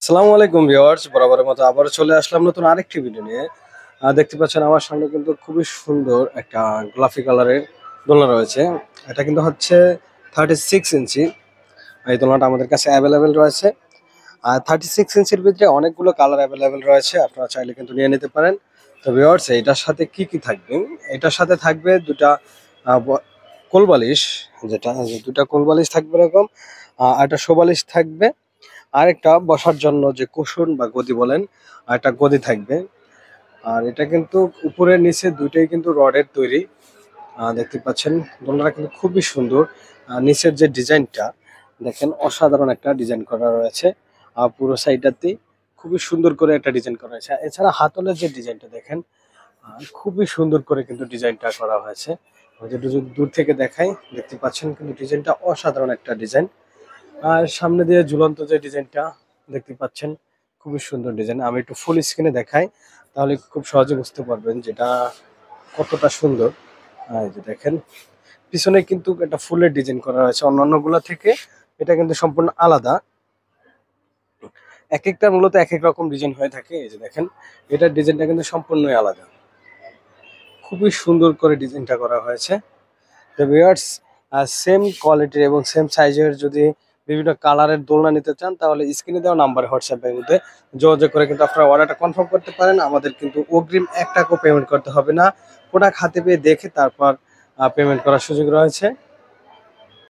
আসসালামু আলাইকুম ভিউয়ার্স, বরাবরের মতো আবারও চলে আসলাম নতুন আরেকটি ভিডিও নিয়ে। দেখতে পাচ্ছেন আমার সামনে কিন্তু খুবই সুন্দর একটা গোলাপি কালারের দোলনা রয়েছে। এটা কিন্তু হচ্ছে 36 ইঞ্চি। এই দোলনাটা আমাদের কাছে অ্যাভেলেবেল রয়েছে। আর 36 ইঞ্চির ভিতরে অনেকগুলো কালার অ্যাভেলেবেল রয়েছে, আপনারা চাইলে কিন্তু নিয়ে নিতে পারেন। তো ভিউয়ার্স, এটার সাথে কি কি থাকবে? এটার সাথে থাকবে দুটা কোলবালিশ, যেটা দুটা কোলবালিশ থাকবে এরকম, আর একটা শোবালিশ থাকবে, আরেকটা বসার জন্য যে কুশন বা গদি বলেন, একটা গদি থাকবে। আর এটা কিন্তু উপরের নিচে দুইটাই কিন্তু রডের তৈরি। দেখতে পাচ্ছেন দোলনাটা কিন্তু খুবই সুন্দর। নিচের যে ডিজাইনটা দেখেন, অসাধারণ একটা ডিজাইন করা রয়েছে। আর পুরো সাইডটাতেই খুবই সুন্দর করে একটা ডিজাইন করা হয়েছে। এছাড়া হাতলের যে ডিজাইনটা দেখেন, খুবই সুন্দর করে কিন্তু ডিজাইনটা করা হয়েছে। আমি যদি দূর থেকে দেখাই, দেখতে পাচ্ছেন কিন্তু ডিজাইনটা অসাধারণ একটা ডিজাইন। আর সামনে দিয়ে ঝুলন্ত যে ডিজাইনটা দেখতে পাচ্ছেন, খুবই সুন্দর ডিজাইন। আমি একটু ফুল স্ক্রিনে দেখাই, তাহলে খুব সহজে বুঝতে পারবেন যেটা কতটা সুন্দর। এই যে দেখেন, পিছনে কিন্তু একটা ফুলের ডিজাইন করা হয়েছে অন্যান্য গুলা থেকে। এটা কিন্তু সম্পূর্ণ আলাদা, এক একটা মূলত এক এক রকম ডিজাইন হয়ে থাকে। এই যে দেখেন, এটার ডিজাইনটা কিন্তু সম্পূর্ণই আলাদা। খুবই সুন্দর করে ডিজাইনটা করা হয়েছে। তো ভিউয়ার্স, সেম কোয়ালিটির এবং সেম সাইজের যদি বিভিন্ন কালারের দোলনা নিতে চান, তাহলে স্ক্রিনে দেওয়া নাম্বারে হোয়াটসঅ্যাপের মধ্যে যোগাযোগ করে কিন্তু আপনারা অর্ডারটা কনফার্ম করতে পারেন। আমাদের কিন্তু অগ্রিম 1 টাকাও পেমেন্ট করতে হবে না, প্রোডাক্ট হাতে পেয়ে দেখে তারপর পেমেন্ট করার সুযোগ রয়েছে।